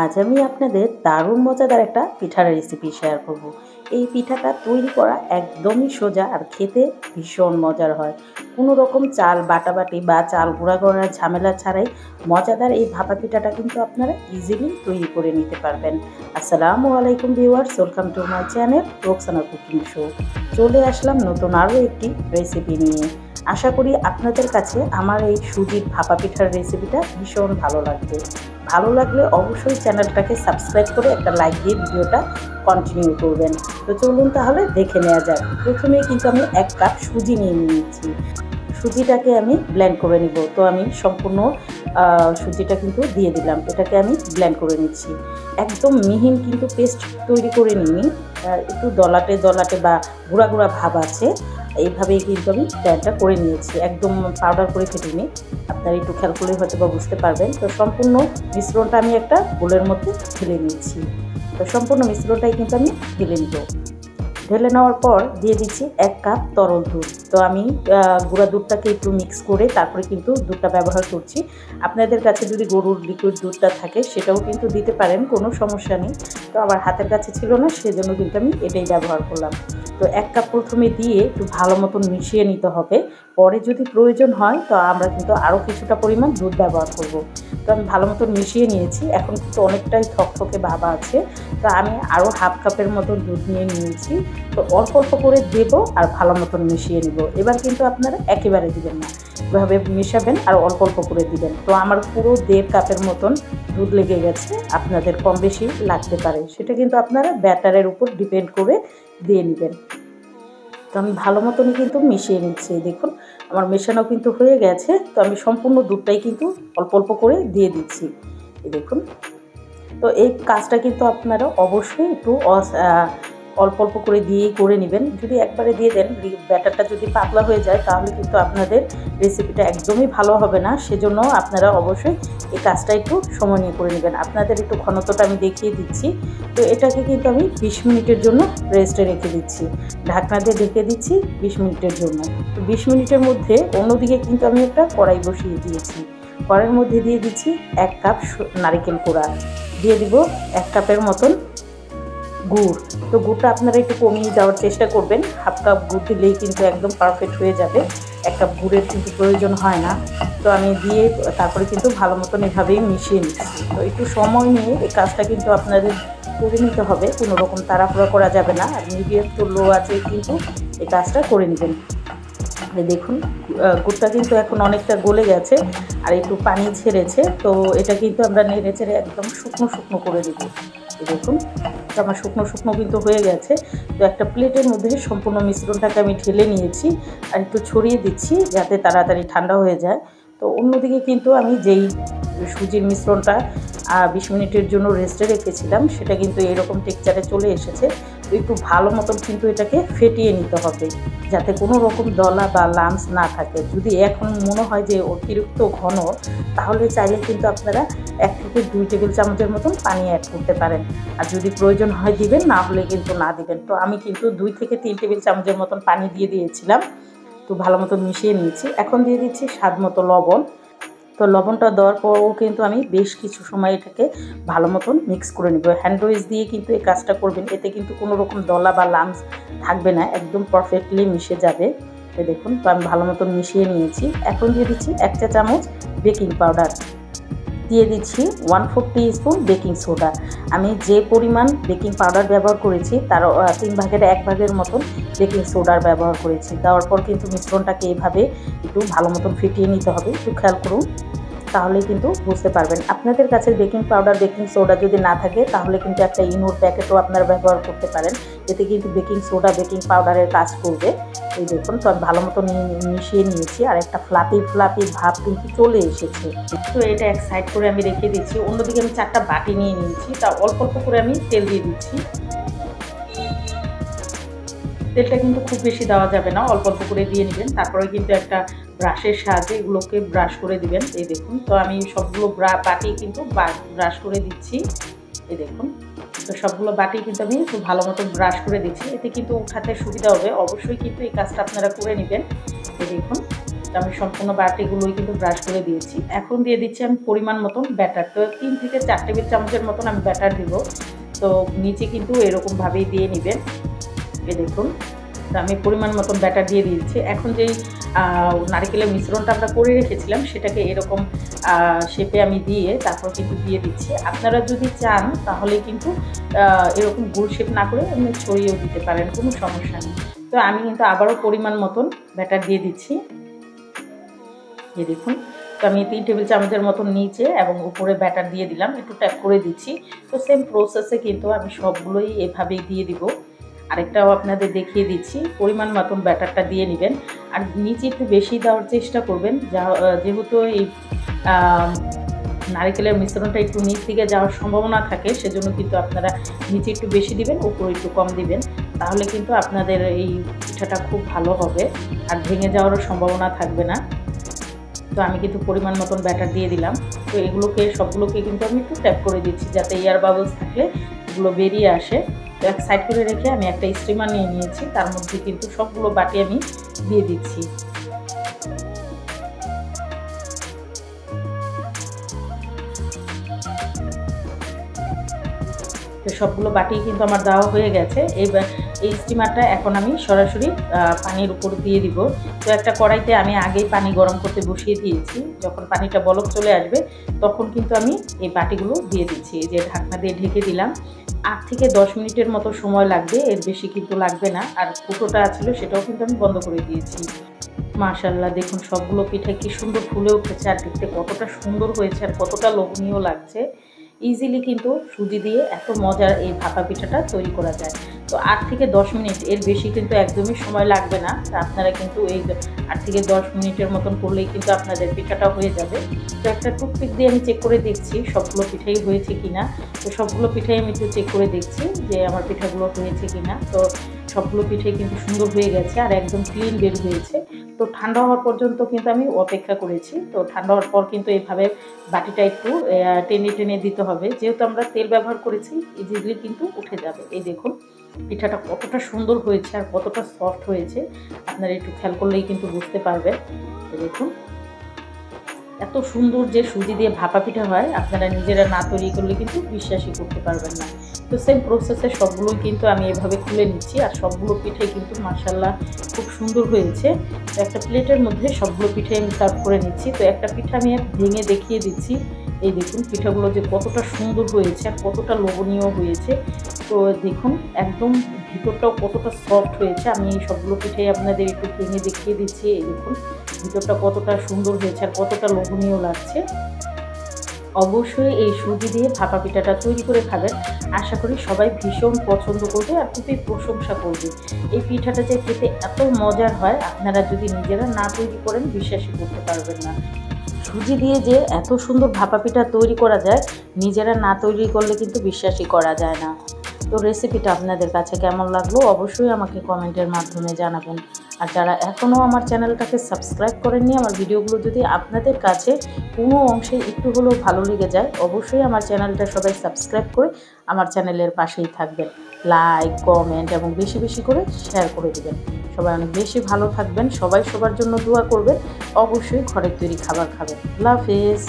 আজ আমি আপনাদের দারুণ মজাদার একটা পিঠার রেসিপি শেয়ার করব। এই পিঠাটা তৈরি করা একদমই সোজা আর খেতে ভীষণ মজার হয়। কোনো রকম চাল বাটাবাটি বা চাল গুঁড়া করার ঝামেলা ছাড়াই মজাদার এই ভাপা পিঠাটা কিন্তু আপনারা ইজিলি তৈরি করে নিতে পারবেন। আসসালামু আলাইকুম viewers, welcome to my channel Roksana cooking show. চলে আসলাম নতুন আরও একটি রেসিপি নিয়ে। আশা করি আপনাদের কাছে আমার এই সুজির ভাপা পিঠার রেসিপিটা ভীষণ ভালো লাগবে। ভালো লাগলে অবশ্যই চ্যানেলটাকে সাবস্ক্রাইব করে একটা লাইক দিয়ে ভিডিওটা কন্টিনিউ করবেন। তো চলুন তাহলে দেখে নেওয়া যাক। প্রথমে কিন্তু আমি 1 কাপ সুজি নিয়ে নিয়েছি। সুজিটাকে আমি ব্লেন্ড করে নিব। তো আমি সম্পূর্ণ সুজিটা কিন্তু দিয়ে দিলাম। এটাকে আমি ব্লেন্ড করে নিচ্ছি। একদম মিহিন কিন্তু পেস্ট তৈরি করে নিই, একটু দলাটে দলাটে বা গুঁড়া গুঁড়া ভাব আছে, এইভাবেই কিন্তু আমি ব্লেন্ডটা করে নিয়েছি। একদম পাউডার করে ফেটিনি, আপনারা একটু খেয়াল করলে হয়তো বা বুঝতে পারবেন। তো সম্পূর্ণ মিশ্রণটা আমি একটা বোলের মধ্যে ঢেলে নিয়েছি। তো সম্পূর্ণ মিশ্রণটাই কিন্তু আমি ঢেলে নিব। ঢেলে নেওয়ার পর দিয়ে দিচ্ছি 1 কাপ তরল দুধ। তো আমি গুঁড়া দুধটাকে একটু মিক্স করে তারপরে কিন্তু দুধটা ব্যবহার করছি। আপনাদের কাছে যদি গরুর লিকুইড দুধটা থাকে সেটাও কিন্তু দিতে পারেন, কোনো সমস্যা নেই। তো আমার হাতের কাছে ছিল না, সেজন্য কিন্তু আমি এটাই ব্যবহার করলাম। তো 1 কাপ প্রথমে দিয়ে একটু ভালো মতন মিশিয়ে নিতে হবে। পরে যদি প্রয়োজন হয় তো আমরা কিন্তু আরও কিছুটা পরিমাণ দুধ ব্যবহার করব। তো আমি ভালো মতন মিশিয়ে নিয়েছি। এখন কিন্তু অনেকটাই থকথকে ভাব আছে। তো আমি আরও হাফ কাপের মতন দুধ নিয়ে নিয়েছি। তো অল্প অল্প করে দেব আর ভালো মতন মিশিয়ে নিব। এবার কিন্তু আপনারা একেবারে দিবেন না, এভাবে মেশাবেন আর অল্প অল্প করে দিবেন। তো আমার পুরো 1.5 কাপের মতন দুধ লেগে গেছে। আপনাদের কম বেশি লাগতে পারে, সেটা কিন্তু আপনারা ব্যাটারের উপর ডিপেন্ড করে দিয়ে নেবেন। তো আমি ভালো মতনই কিন্তু মিশিয়ে নিচ্ছি। দেখুন আমার মেশানো কিন্তু হয়ে গেছে। তো আমি সম্পূর্ণ দুধটাই কিন্তু অল্প অল্প করে দিয়ে দিচ্ছি। দেখুন, তো এই কাজটা কিন্তু আপনারা অবশ্যই একটু অল্প অল্প করে দিয়েই করে নেবেন। যদি একবারে দিয়ে দেন, ব্যাটারটা যদি পাতলা হয়ে যায় তাহলে কিন্তু আপনাদের রেসিপিটা একদমই ভালো হবে না। সেজন্য আপনারা অবশ্যই এই কাজটা একটু সময় নিয়ে করে নেবেন। আপনাদের একটু ঘনত্বটা আমি দেখিয়ে দিচ্ছি। তো এটাকে কিন্তু আমি 20 মিনিটের জন্য রেস্টে রেখে দিচ্ছি। ঢাকনা দিয়ে ঢেকে দিচ্ছি 20 মিনিটের জন্য। তো 20 মিনিটের মধ্যে অন্যদিকে কিন্তু আমি একটা কড়াই বসিয়ে দিয়েছি। কড়াইয়ের মধ্যে দিয়ে দিচ্ছি 1 কাপ নারকেল কোড়া, দিয়ে দিব 1 কাপের মতন গুড়। তো গুড়টা আপনারা একটু কমিয়ে দেওয়ার চেষ্টা করবেন। হাফ কাপ গুড় দিলেই কিন্তু একদম পারফেক্ট হয়ে যাবে, 1 কাপ গুড়ের কিন্তু প্রয়োজন হয় না। তো আমি দিয়ে তারপরে কিন্তু ভালো মতন এভাবেই মিশিয়ে নিচ্ছি। তো একটু সময় নিয়ে এই কাজটা কিন্তু আপনাদের করে নিতে হবে, কোনো রকম তাড়াহুড়া করা যাবে না। আর মিডিয়াম টু লো আছে কিন্তু এই কাজটা করে নেবেন। দেখুন গুড়টা কিন্তু এখন অনেকটা গলে গেছে আর একটু পানি ছেড়েছে। তো এটা কিন্তু আমরা নেড়ে চেড়ে একদম শুকনো শুকনো করে দেব। দেখুন আমার শুকনো শুকনো কিন্তু হয়ে গেছে। তো একটা প্লেটের মধ্যে সম্পূর্ণ মিশ্রণটাকে আমি ঢেলে নিয়েছি আর একটু ছড়িয়ে দিচ্ছি যাতে তাড়াতাড়ি ঠান্ডা হয়ে যায়। তো অন্যদিকে কিন্তু আমি যেই সুজির মিশ্রণটা 20 মিনিটের জন্য রেস্টে রেখেছিলাম সেটা কিন্তু এরকম টেক্সচারে চলে এসেছে। তো একটু ভালো মতন কিন্তু এটাকে ফেটিয়ে নিতে হবে যাতে কোনো রকম দলা বা লাম্পস না থাকে। যদি এখন মনে হয় যে অতিরিক্ত ঘন, তাহলে চাইলে কিন্তু আপনারা 1 থেকে 2 টেবিল চামচের মতন পানি অ্যাড করতে পারেন। আর যদি প্রয়োজন হয় দিবেন, না হলে কিন্তু না দিবেন। তো আমি কিন্তু 2 থেকে 3 টেবিল চামচের মতন পানি দিয়ে দিয়েছিলাম। তো ভালো মতন মিশিয়ে নিয়েছি। এখন দিয়ে দিচ্ছি স্বাদ মতো লবণ। তো লবণটা দেওয়ার পরও কিন্তু আমি বেশ কিছু সময় এটাকে ভালো মতন মিক্স করে নেব। হ্যান্ড উইচ দিয়ে কিন্তু এই কাজটা করবেন, এতে কিন্তু কোনো রকম দলা বা লাম্পস থাকবে না, একদম পারফেক্টলি মিশে যাবে। তো দেখুন, তো আমি ভালো মতন মিশিয়ে নিয়েছি। এখন দিয়ে দিচ্ছি 1 চা চামচ বেকিং পাউডার, দিয়ে দিচ্ছি 1/4 টিস্পুন বেকিং সোডা। আমি যে পরিমাণ বেকিং পাউডার ব্যবহার করেছি তার 3 ভাগের 1 ভাগের মতন বেকিং সোডার ব্যবহার করেছি। দেওয়ার পর কিন্তু মিশ্রণটাকে এভাবে একটু ভালো মতন ফেটিয়ে নিতে হবে। একটু খেয়াল করুন, তাহলেই কিন্তু বুঝতে পারবেন। আপনাদের কাছে বেকিং পাউডার বেকিং সোডা যদি না থাকে তাহলে কিন্তু একটা ইনোর প্যাকেটও আপনারা ব্যবহার করতে পারেন, এতে কিন্তু বেকিং সোডা বেকিং পাউডারের কাজ করবে। এই দেখুন, তো আমি ভালো মতো মিশিয়ে নিয়েছি আর একটা ফ্লাপি ফ্লাপি ভাব কিন্তু চলে এসেছে। তো এটা এক সাইড করে আমি রেখে দিচ্ছি। অন্যদিকে আমি 4টা বাটি নিয়ে নিয়েছি, তা অল্প অল্প করে আমি তেল দিয়ে দিচ্ছি। তেলটা কিন্তু খুব বেশি দেওয়া যাবে না, অল্প অল্প করে দিয়ে নেবেন। তারপরে কিন্তু একটা ব্রাশের সাহায্যে এগুলোকে ব্রাশ করে দিবেন। এই দেখুন, তো আমি সবগুলো বাটি কিন্তু ব্রাশ করে দিচ্ছি। এই দেখুন, তো সবগুলো বাটি কিন্তু আমি খুব ভালো মতো ব্রাশ করে দিচ্ছি, এতে কিন্তু উঠাতে সুবিধা হবে। অবশ্যই কিন্তু এই কাজটা আপনারা করে নেবেন। এই দেখুন, আমি সম্পূর্ণ বাটিগুলোই কিন্তু ব্রাশ করে দিয়েছি। এখন দিয়ে দিচ্ছি আমি পরিমাণ মতন ব্যাটার। তো 3 থেকে 4 টেবিল চামচের মতন আমি ব্যাটার দিব। তো নিচে কিন্তু এরকমভাবেই দিয়ে নেবেন। এই দেখুন, তো আমি পরিমাণ মতন ব্যাটার দিয়ে দিয়েছি। এখন যেই নারকেলের মিশ্রণটা আমরা করে রেখেছিলাম সেটাকে এরকম শেপে আমি দিয়ে তারপর কিন্তু দিয়ে দিচ্ছি। আপনারা যদি চান তাহলে কিন্তু এরকম গোল শেপ না করে আপনি ছড়িয়েও দিতে পারেন, কোনো সমস্যা নেই। তো আমি কিন্তু আবারও পরিমাণ মতন ব্যাটার দিয়ে দিচ্ছি। এই দেখুন, তো আমি 3 টেবিল চামচের মতন নিচে এবং উপরে ব্যাটার দিয়ে দিলাম, একটু ট্যাপ করে দিচ্ছি। তো সেম প্রসেসে কিন্তু আমি সবগুলোই এভাবেই দিয়ে দিব। আরেকটাও আপনাদের দেখিয়ে দিচ্ছি, পরিমাণ মতন ব্যাটারটা দিয়ে নেবেন। আর নিচে একটু বেশি দেওয়ার চেষ্টা করবেন, যেহেতু এই নারকেলের মিশ্রণটা একটু নিচ দিকে যাওয়ার সম্ভাবনা থাকে, সেজন্য কিন্তু আপনারা নিচে একটু বেশি দিবেন, উপরে একটু কম দিবেন। তাহলে কিন্তু আপনাদের এই পিঠাটা খুব ভালো হবে আর ভেঙে যাওয়ারও সম্ভাবনা থাকবে না। তো আমি কিন্তু পরিমাণ মতন ব্যাটার দিয়ে দিলাম। তো এগুলোকে সবগুলোকে কিন্তু আমি একটু ট্যাপ করে দিচ্ছি যাতে এয়ার বাবলস থাকলে এগুলো বেরিয়ে আসে। তো এক সাইড করে রেখে আমি একটা স্টিমার নিয়ে নিয়েছি, তার মধ্যে কিন্তু সবগুলো বাটি আমি দিয়ে দিচ্ছি। তো সবগুলো বাটি কিন্তু আমার দেওয়া হয়ে গেছে। এই স্টিমারটা এখন আমি সরাসরি পানির উপর দিয়ে দিব। তো একটা কড়াইতে আমি আগেই পানি গরম করতে বসিয়ে দিয়েছি। যখন পানিটা বলক চলে আসবে তখন কিন্তু আমি এই বাটিগুলো দিয়ে দিচ্ছি। এই যে ঢাকনা দিয়ে ঢেকে দিলাম। 8 থেকে 10 মিনিটের মতো সময় লাগবে, এর বেশি কিন্তু লাগবে না। আর ফুটোটা ছিল সেটাও কিন্তু আমি বন্ধ করে দিয়েছি। মাশাআল্লাহ, দেখুন সবগুলো পিঠা কি সুন্দর ফুলে উঠেছে আর দেখতে কতটা সুন্দর হয়েছে আর কতটা লোভনীয় লাগছে। ইজিলি কিন্তু সুজি দিয়ে এত মজার এই ভাপা পিঠাটা তৈরি করা যায়। তো 8 থেকে 10 মিনিট, এর বেশি কিন্তু একদমই সময় লাগবে না। আপনারা কিন্তু এই 8 থেকে 10 মিনিটের মতন করলেই কিন্তু আপনাদের পিঠাটা হয়ে যাবে। তো একটা টুথপিক দিয়ে আমি চেক করে দেখছি সবগুলো পিঠাই হয়েছে কিনা। তো সবগুলো পিঠাই আমি একটু চেক করে দেখছি যে আমার পিঠাগুলো হয়েছে কিনা। তো সবগুলো পিঠাই কিন্তু সুন্দর হয়ে গেছে আর একদম ক্লিন বের হয়েছে। তো ঠান্ডা হওয়ার পর্যন্ত কিন্তু আমি অপেক্ষা করেছি। তো ঠান্ডা হওয়ার পর কিন্তু এইভাবে বাটিটা একটু টেনে টেনে দিতে হবে, যেহেতু আমরা তেল ব্যবহার করেছি ইজিলি কিন্তু উঠে যাবে। এই দেখুন পিঠাটা কতটা সুন্দর হয়েছে আর কতটা সফট হয়েছে, আপনারা একটু খেয়াল করলেই কিন্তু বুঝতে পারবেন। দেখুন এত সুন্দর যে সুজি দিয়ে ভাপা পিঠা হয়, আপনারা নিজেরা না তৈরি করলে কিন্তু বিশ্বাসই করতে পারবেন না। তো সেম প্রসেসে সবগুলোই কিন্তু আমি এভাবে খুলে নিচ্ছি আর সবগুলো পিঠে কিন্তু মাশাআল্লাহ খুব সুন্দর হয়েছে। তো একটা প্লেটের মধ্যে সবগুলো পিঠে আমি সার্ভ করে নিচ্ছি। তো একটা পিঠা আমি ভেঙে দেখিয়ে দিচ্ছি। এই দেখুন পিঠাগুলো যে কতটা সুন্দর হয়েছে আর কতটা লোভনীয় হয়েছে। তো দেখুন একদম ভিতরটাও কতটা সফট হয়েছে। আমি এই সবগুলো পিঠাই আপনাদের একটু ভেঙে দেখিয়ে দিচ্ছি। এই দেখুন ভিতরটা কতটা সুন্দর হয়েছে আর কতটা লোভনীয় লাগছে। অবশ্যই এই সুজি দিয়ে ভাপা পিঠাটা তৈরি করে খাবেন, আশা করি সবাই ভীষণ পছন্দ করবে আর খুবই প্রশংসা করবে। এই পিঠাটা যে খেতে এত মজার হয়, আপনারা যদি নিজেরা না তৈরি করেন বিশ্বাসই করতে পারবেন না। সুজি দিয়ে যে এত সুন্দর ভাপা পিঠা তৈরি করা যায়, নিজেরা না তৈরি করলে কিন্তু বিশ্বাসই করা যায় না। তো রেসিপিটা আপনাদের কাছে কেমন লাগলো অবশ্যই আমাকে কমেন্টের মাধ্যমে জানাবেন। আর যারা এখনও আমার চ্যানেলটাকে সাবস্ক্রাইব করেননি, আমার ভিডিওগুলো যদি আপনাদের কাছে কোনো অংশে একটু হলেও ভালো লেগে যায়, অবশ্যই আমার চ্যানেলটা সবাই সাবস্ক্রাইব করে আমার চ্যানেলের পাশেই থাকবেন। লাইক, কমেন্ট এবং বেশি বেশি করে শেয়ার করে দেবেন। সবাই অনেক বেশি ভালো থাকবেন, সবাই সবার জন্য দোয়া করবেন। অবশ্যই ঘরের তৈরি খাবার খাবেন। আল্লাহ হাফেজ।